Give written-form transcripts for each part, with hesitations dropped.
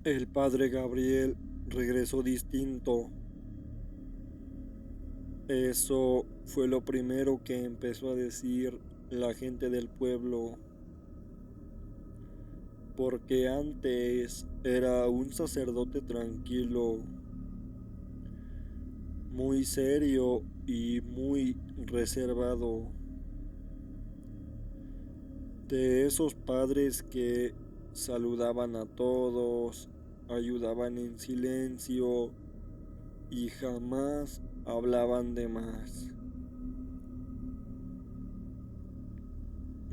El padre Gabriel regresó distinto. Eso fue lo primero que empezó a decir la gente del pueblo, porque antes era un sacerdote tranquilo, muy serio y muy reservado, de esos padres que saludaban a todos, ayudaban en silencio y jamás hablaban de más.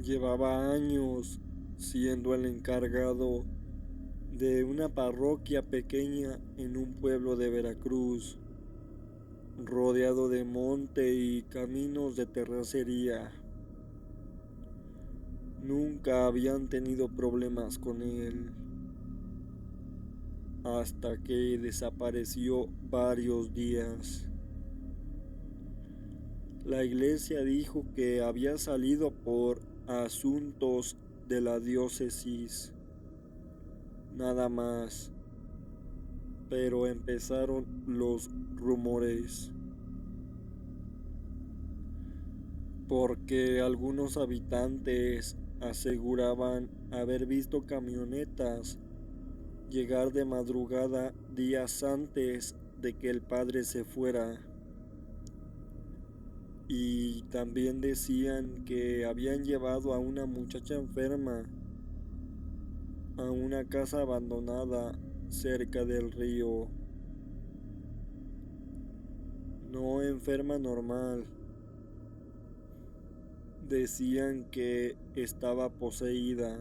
Llevaba años siendo el encargado de una parroquia pequeña en un pueblo de Veracruz, rodeado de monte y caminos de terracería. Nunca habían tenido problemas con él, hasta que desapareció varios días. La iglesia dijo que había salido por asuntos de la diócesis, nada más, pero empezaron los rumores, porque algunos habitantes aseguraban haber visto camionetas llegar de madrugada días antes de que el padre se fuera. Y también decían que habían llevado a una muchacha enferma a una casa abandonada cerca del río. No enferma normal. Decían que estaba poseída.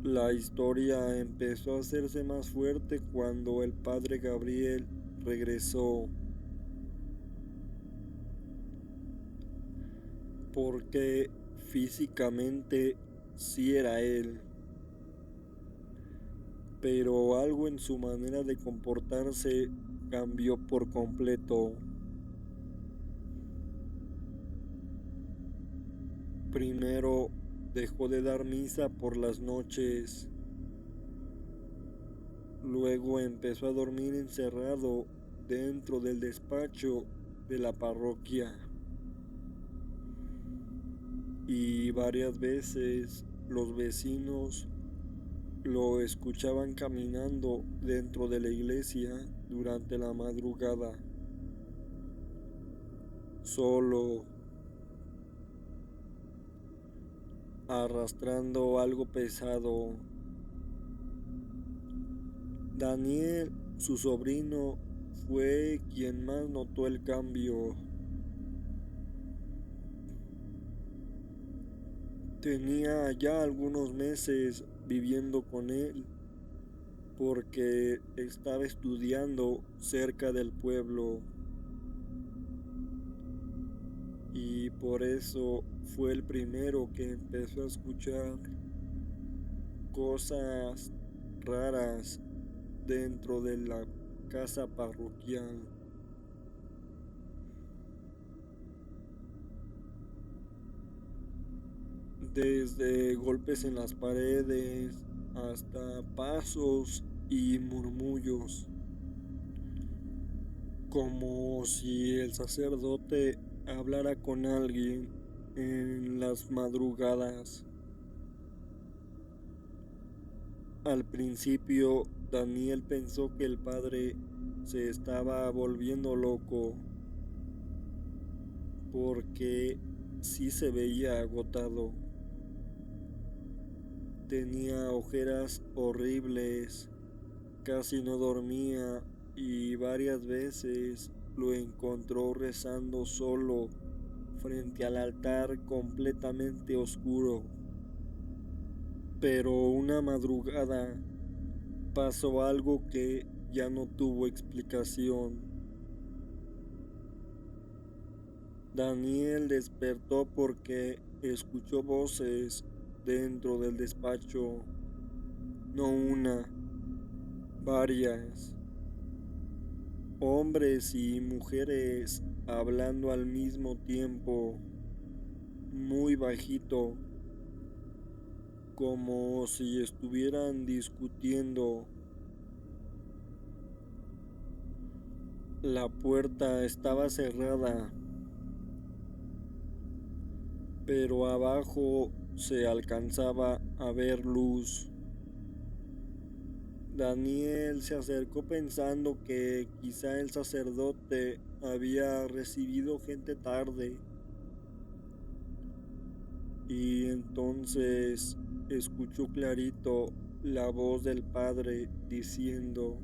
La historia empezó a hacerse más fuerte cuando el padre Gabriel regresó, porque físicamente sí era él, pero algo en su manera de comportarse cambió por completo. Primero dejó de dar misa por las noches, luego empezó a dormir encerrado dentro del despacho de la parroquia, y varias veces los vecinos lo escuchaban caminando dentro de la iglesia durante la madrugada, solo, arrastrando algo pesado. Daniel, su sobrino, fue quien más notó el cambio. Tenía ya algunos meses viviendo con él porque estaba estudiando cerca del pueblo, y por eso fue el primero que empezó a escuchar cosas raras dentro de la casa parroquial. Desde golpes en las paredes hasta pasos y murmullos, como si el sacerdote hablara con alguien en las madrugadas. Al principio, Daniel pensó que el padre se estaba volviendo loco, porque sí se veía agotado. Tenía ojeras horribles, casi no dormía y varias veces lo encontró rezando solo frente al altar completamente oscuro. Pero una madrugada pasó algo que ya no tuvo explicación. Daniel despertó porque escuchó voces dentro del despacho, no una, varias, hombres y mujeres hablando al mismo tiempo, muy bajito. como si estuvieran discutiendo. La puerta estaba cerrada, pero abajo se alcanzaba a ver luz. Daniel se acercó pensando que quizá el sacerdote había recibido gente tarde, y entonces escuchó clarito la voz del padre diciendo: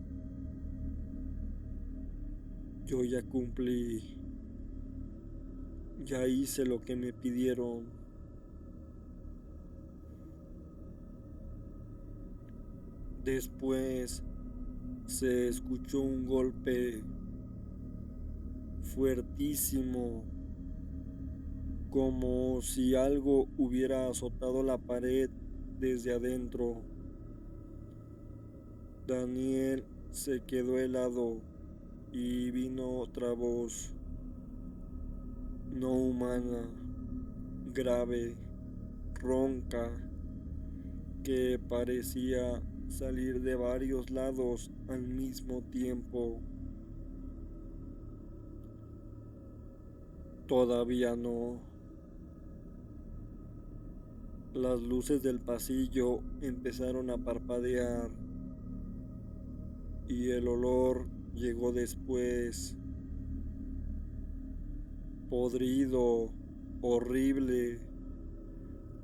yo ya cumplí, ya hice lo que me pidieron. Después se escuchó un golpe fuertísimo, como si algo hubiera azotado la pared desde adentro. Daniel se quedó helado y vino otra voz, no humana, grave, ronca, que parecía salir de varios lados al mismo tiempo. Todavía no. Las luces del pasillo empezaron a parpadear y el olor llegó después, podrido, horrible,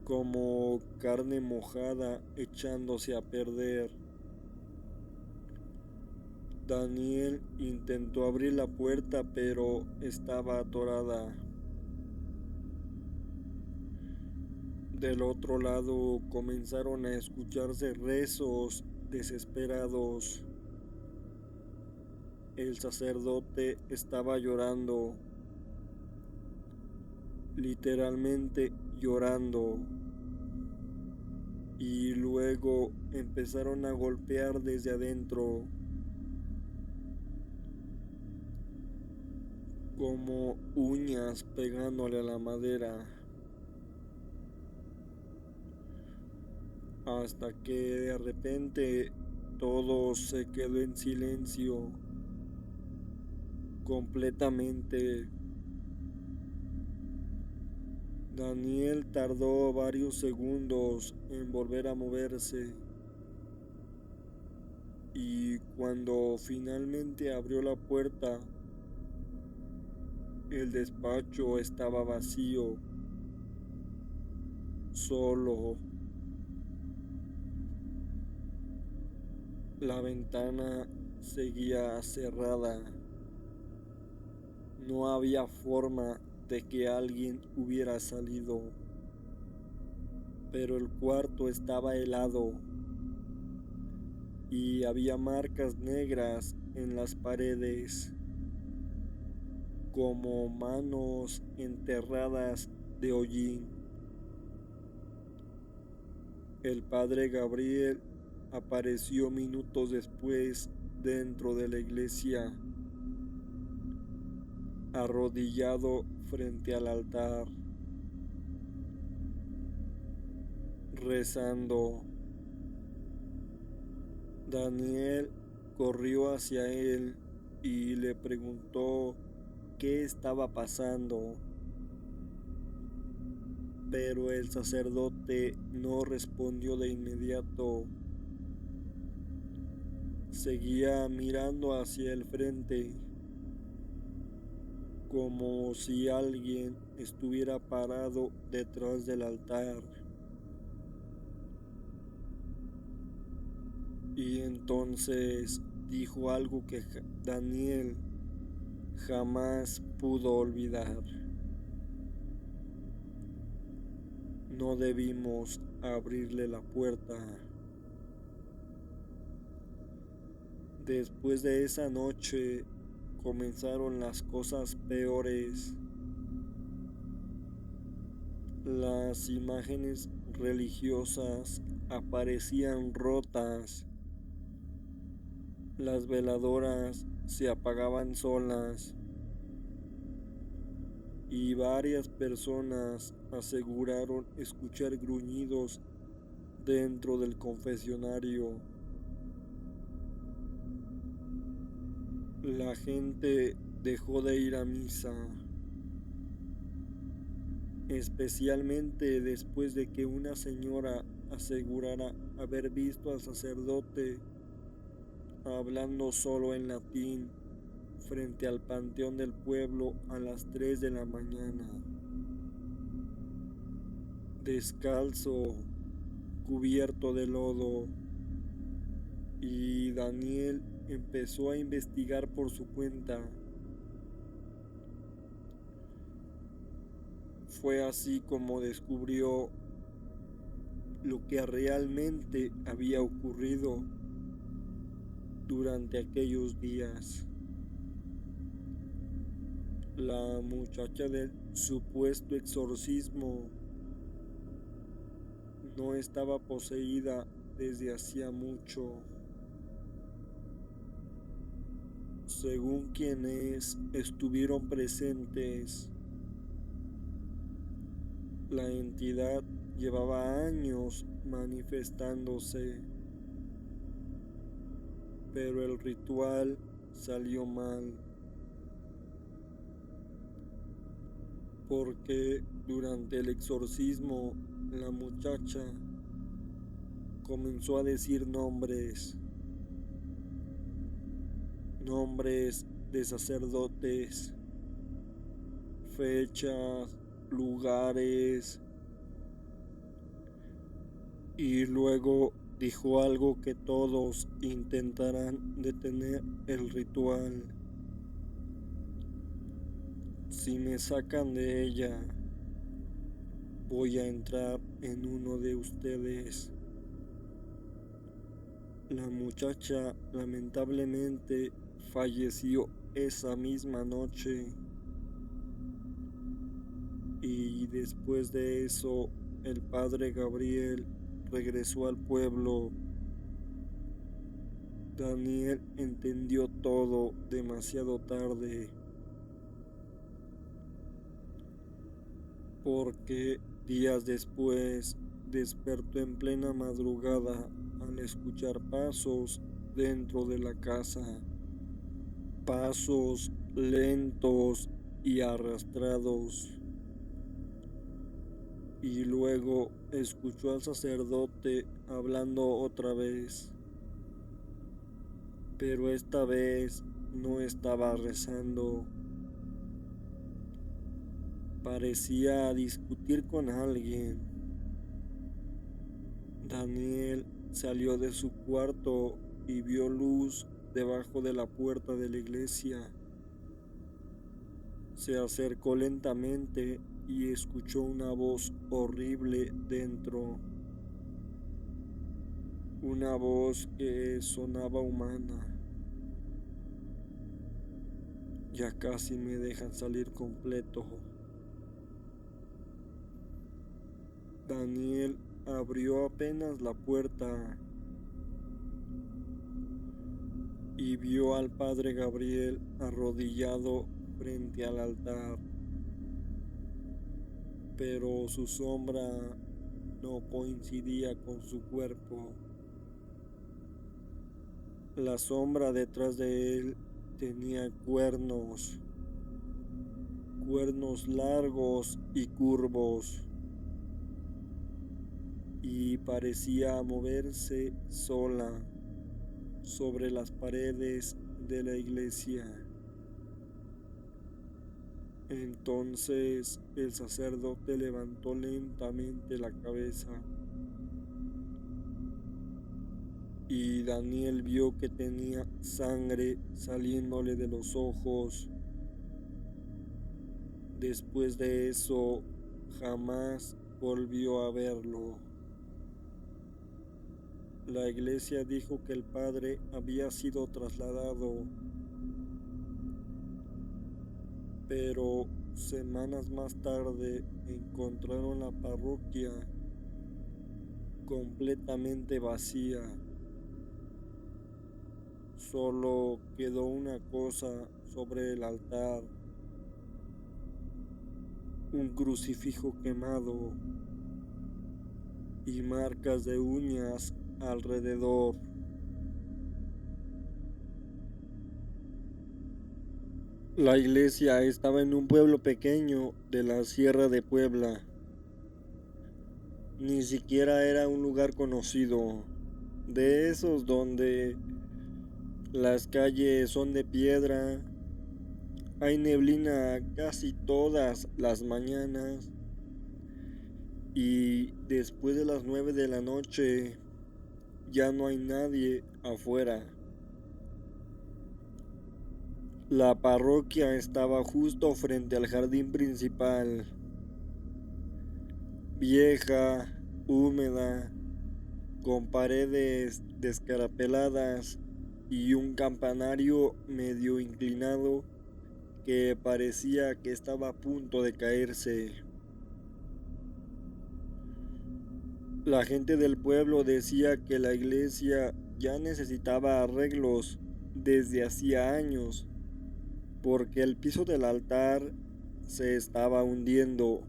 como carne mojada echándose a perder. Daniel intentó abrir la puerta, pero estaba atorada. Del otro lado comenzaron a escucharse rezos desesperados. El sacerdote estaba llorando, literalmente llorando, y luego empezaron a golpear desde adentro, como uñas pegándole a la madera, hasta que de repente todo se quedó en silencio, completamente. Daniel tardó varios segundos en volver a moverse, y cuando finalmente abrió la puerta, el despacho estaba vacío, solo. La ventana seguía cerrada. No había forma de que alguien hubiera salido, pero el cuarto estaba helado y había marcas negras en las paredes, como manos enterradas de hollín. El padre Gabriel apareció minutos después dentro de la iglesia, arrodillado frente al altar, rezando. Daniel corrió hacia él y le preguntó qué estaba pasando, pero el sacerdote no respondió de inmediato. Seguía mirando hacia el frente, como si alguien estuviera parado detrás del altar. Y entonces dijo algo que Daniel jamás pudo olvidar: no debimos abrirle la puerta. Después de esa noche comenzaron las cosas peores. Las imágenes religiosas aparecían rotas. Las veladoras se apagaban solas. Y varias personas aseguraron escuchar gruñidos dentro del confesionario. La gente dejó de ir a misa, especialmente después de que una señora asegurara haber visto al sacerdote hablando solo en latín frente al panteón del pueblo a las 3 de la mañana. Descalzo, cubierto de lodo, y Daniel empezó a investigar por su cuenta. Fue así como descubrió lo que realmente había ocurrido durante aquellos días. La muchacha del supuesto exorcismo no estaba poseída desde hacía mucho. Según quienes estuvieron presentes, la entidad llevaba años manifestándose, pero el ritual salió mal, porque durante el exorcismo la muchacha comenzó a decir nombres de sacerdotes, fechas, lugares, y luego dijo algo que todos intentarán detener el ritual. Si me sacan de ella, voy a entrar en uno de ustedes. La muchacha lamentablemente falleció esa misma noche, y después de eso el padre Gabriel regresó al pueblo. Daniel entendió todo demasiado tarde, porque días después despertó en plena madrugada al escuchar pasos dentro de la casa, pasos lentos y arrastrados. Y luego escuchó al sacerdote hablando otra vez, pero esta vez no estaba rezando. Parecía discutir con alguien. Daniel salió de su cuarto y vio luz debajo de la puerta de la iglesia. Se acercó lentamente y escuchó una voz horrible dentro. Una voz que sonaba humana. Ya casi me dejan salir completo. Daniel abrió apenas la puerta y vio al padre Gabriel arrodillado frente al altar, pero su sombra no coincidía con su cuerpo. La sombra detrás de él tenía cuernos largos y curvos, y parecía moverse sola sobre las paredes de la iglesia. Entonces el sacerdote levantó lentamente la cabeza y Daniel vio que tenía sangre saliéndole de los ojos. Después de eso, jamás volvió a verlo. La iglesia dijo que el padre había sido trasladado, pero semanas más tarde encontraron la parroquia completamente vacía. Solo quedó una cosa sobre el altar: un crucifijo quemado. y marcas de uñas alrededor. La iglesia estaba en un pueblo pequeño de la Sierra de Puebla. Ni siquiera era un lugar conocido, de esos donde las calles son de piedra, hay neblina casi todas las mañanas y después de las 9 de la noche ya no hay nadie afuera. La parroquia estaba justo frente al jardín principal, vieja, húmeda, con paredes descarapeladas y un campanario medio inclinado que parecía que estaba a punto de caerse. La gente del pueblo decía que la iglesia ya necesitaba arreglos desde hacía años, porque el piso del altar se estaba hundiendo,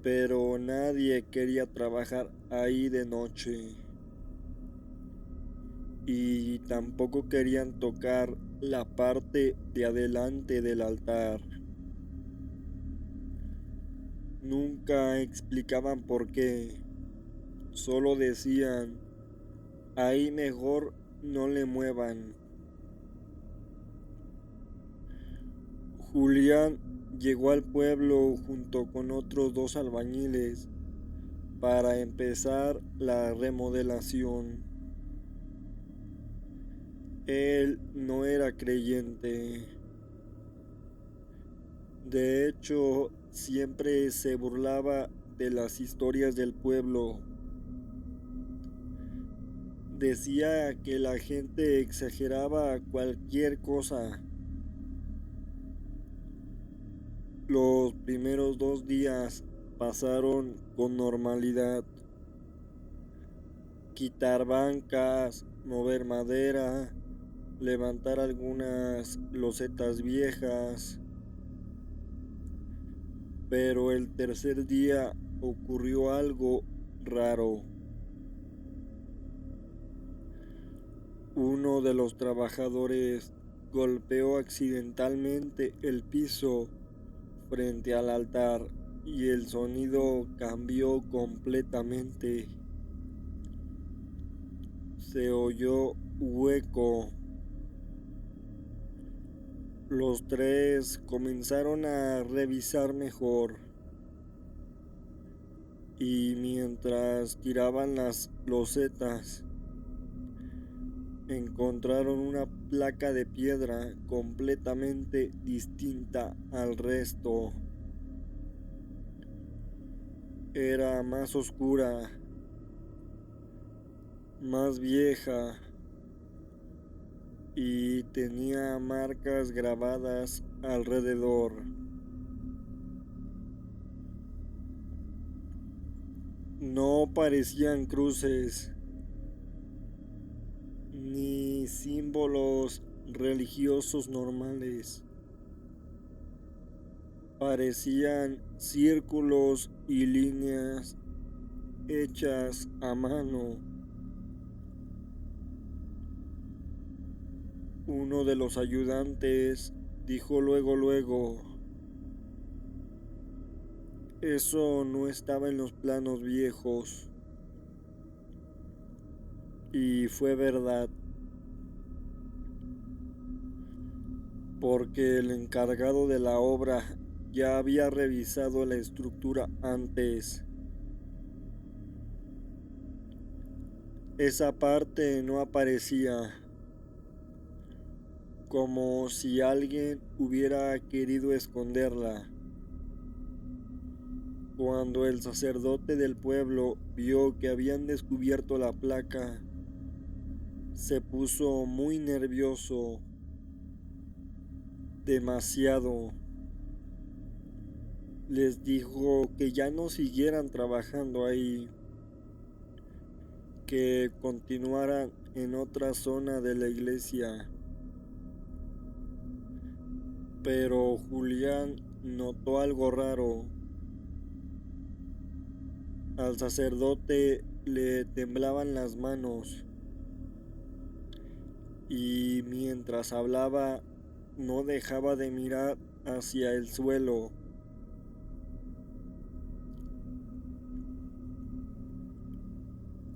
pero nadie quería trabajar ahí de noche y tampoco querían tocar la parte de adelante del altar. Nunca explicaban por qué, solo decían, ahí mejor no le muevan. Julián llegó al pueblo junto con otros 2 albañiles para empezar la remodelación. Él no era creyente. De hecho, siempre se burlaba de las historias del pueblo. Decía que la gente exageraba cualquier cosa. Los primeros 2 días pasaron con normalidad. Quitar bancas, mover madera, levantar algunas losetas viejas. Pero el tercer día ocurrió algo raro. Uno de los trabajadores golpeó accidentalmente el piso frente al altar y el sonido cambió completamente. Se oyó hueco. Los 3 comenzaron a revisar mejor y mientras tiraban las losetas encontraron una placa de piedra completamente distinta al resto. Era más oscura, más vieja y tenía marcas grabadas alrededor. No parecían cruces ni símbolos religiosos normales. Parecían círculos y líneas hechas a mano. Uno de los ayudantes dijo luego, eso no estaba en los planos viejos. Y fue verdad, porque el encargado de la obra ya había revisado la estructura antes. Esa parte no aparecía, como si alguien hubiera querido esconderla. Cuando el sacerdote del pueblo vio que habían descubierto la placa, se puso muy nervioso, demasiado. Les dijo que ya no siguieran trabajando ahí, que continuaran en otra zona de la iglesia. Pero Julián notó algo raro. Al sacerdote le temblaban las manos y mientras hablaba no dejaba de mirar hacia el suelo.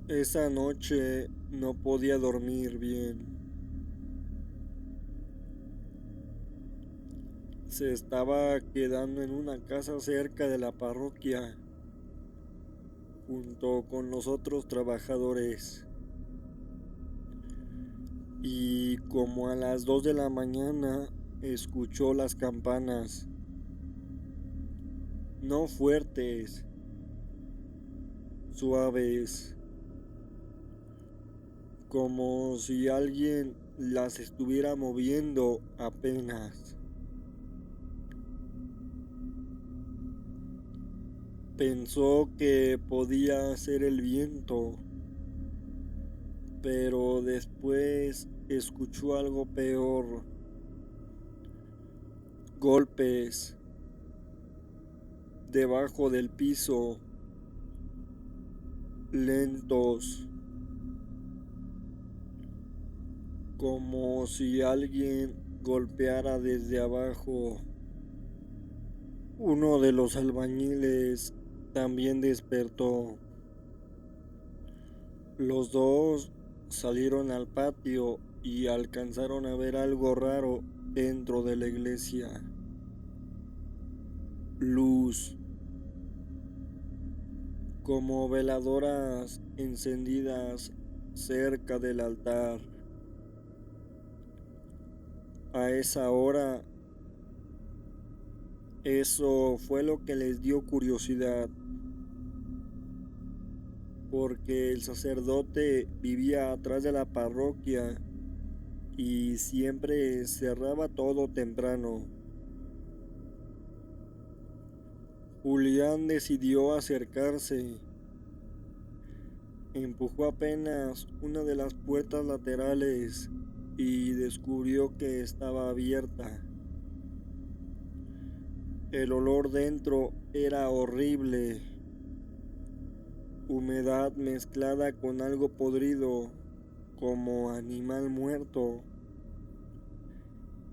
Esa noche no podía dormir bien. Se estaba quedando en una casa cerca de la parroquia, junto con los otros trabajadores. Y como a las 2 de la mañana escuchó las campanas, no fuertes, suaves, como si alguien las estuviera moviendo apenas. Pensó que podía ser el viento, pero después escuchó algo peor. Golpes debajo del piso, lentos, como si alguien golpeara desde abajo. Uno de los albañiles también despertó. Los dos salieron al patio y alcanzaron a ver algo raro dentro de la iglesia. Luz, como veladoras encendidas cerca del altar. A esa hora, eso fue lo que les dio curiosidad, porque el sacerdote vivía atrás de la parroquia y siempre cerraba todo temprano. Julián decidió acercarse. Empujó apenas una de las puertas laterales y descubrió que estaba abierta. El olor dentro era horrible. Humedad mezclada con algo podrido, como animal muerto.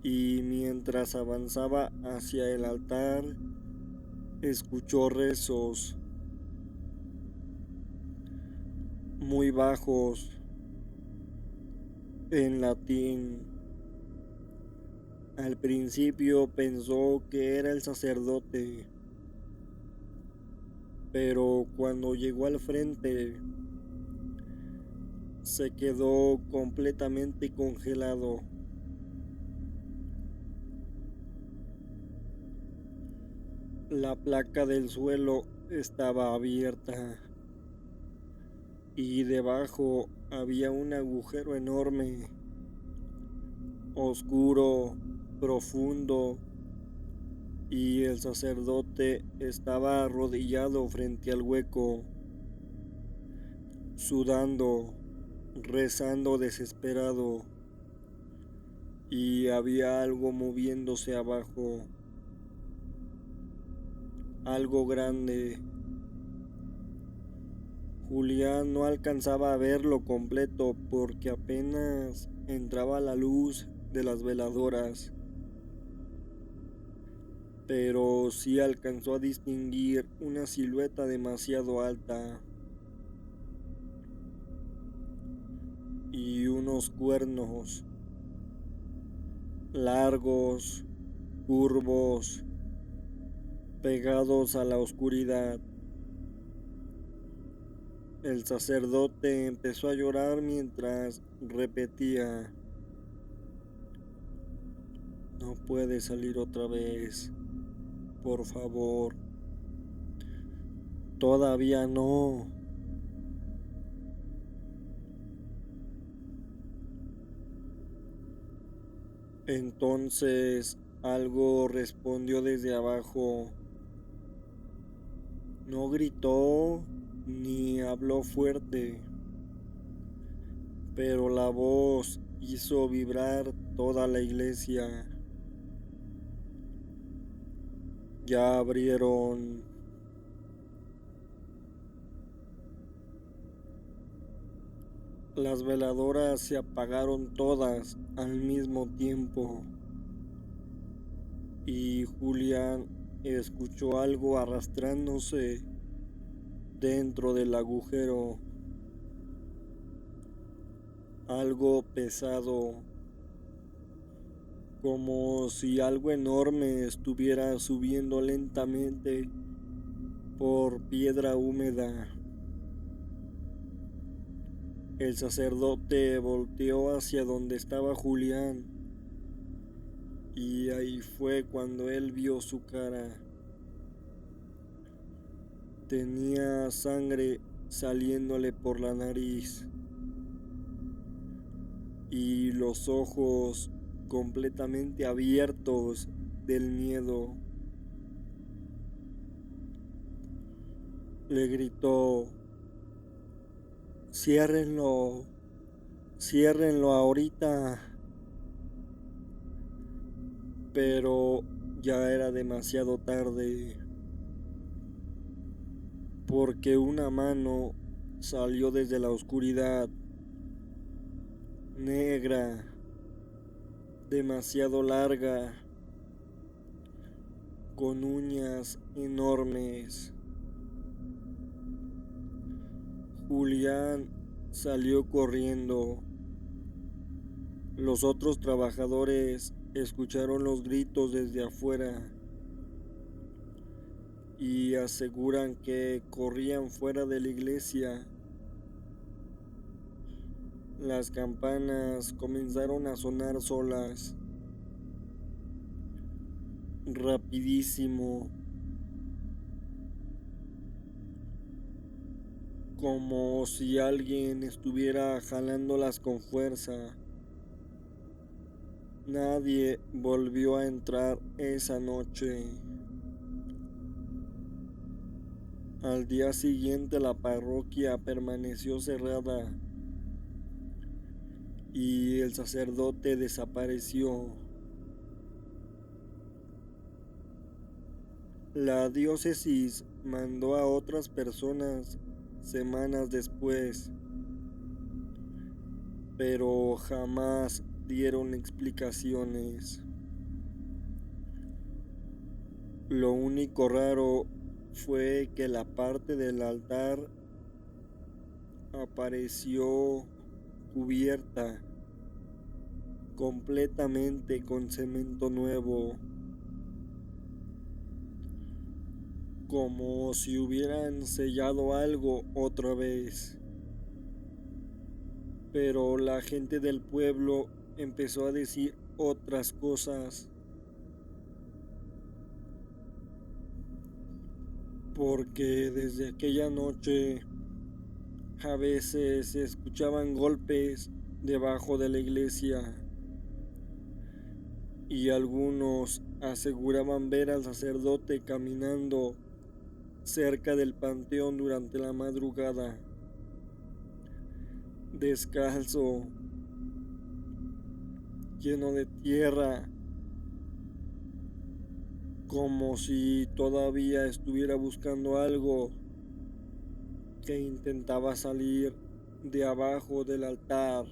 Y mientras avanzaba hacia el altar, escuchó rezos muy bajos en latín. Al principio pensó que era el sacerdote, pero cuando llegó al frente se quedó completamente congelado. La placa del suelo estaba abierta y debajo había un agujero enorme, oscuro, profundo, y el sacerdote estaba arrodillado frente al hueco, sudando, rezando desesperado, y había algo moviéndose abajo, algo grande. Julián no alcanzaba a verlo completo porque apenas entraba la luz de las veladoras, pero sí alcanzó a distinguir una silueta demasiado alta y unos cuernos largos, curvos, pegados a la oscuridad. El sacerdote empezó a llorar mientras repetía: "No puede salir otra vez, por favor, todavía no". Entonces algo respondió desde abajo. No gritó ni habló fuerte, pero la voz hizo vibrar toda la iglesia. Ya abrieron. Las veladoras se apagaron todas al mismo tiempo y Julián escuchó algo arrastrándose dentro del agujero, algo pesado, como si algo enorme estuviera subiendo lentamente por piedra húmeda. El sacerdote volteó hacia donde estaba Julián y ahí fue cuando él vio su cara. Tenía sangre saliéndole por la nariz y los ojos completamente abiertos del miedo. Le gritó: "Ciérrenlo, ciérrenlo ahorita". Pero ya era demasiado tarde, porque una mano salió desde la oscuridad, negra, demasiado larga, con uñas enormes. Julián salió corriendo. Los otros trabajadores escucharon los gritos desde afuera y aseguran que corrían fuera de la iglesia. Las campanas comenzaron a sonar solas, rapidísimo, como si alguien estuviera jalándolas con fuerza. Nadie volvió a entrar esa noche. Al día siguiente la parroquia permaneció cerrada y el sacerdote desapareció. La diócesis mandó a otras personas semanas después, pero jamás dieron explicaciones. Lo único raro fue que la parte del altar apareció cubierta completamente con cemento nuevo, como si hubieran sellado algo otra vez. Pero la gente del pueblo empezó a decir otras cosas, porque desde aquella noche a veces se escuchaban golpes debajo de la iglesia y algunos aseguraban ver al sacerdote caminando cerca del panteón durante la madrugada, descalzo, lleno de tierra, como si todavía estuviera buscando algo que intentaba salir de abajo del altar.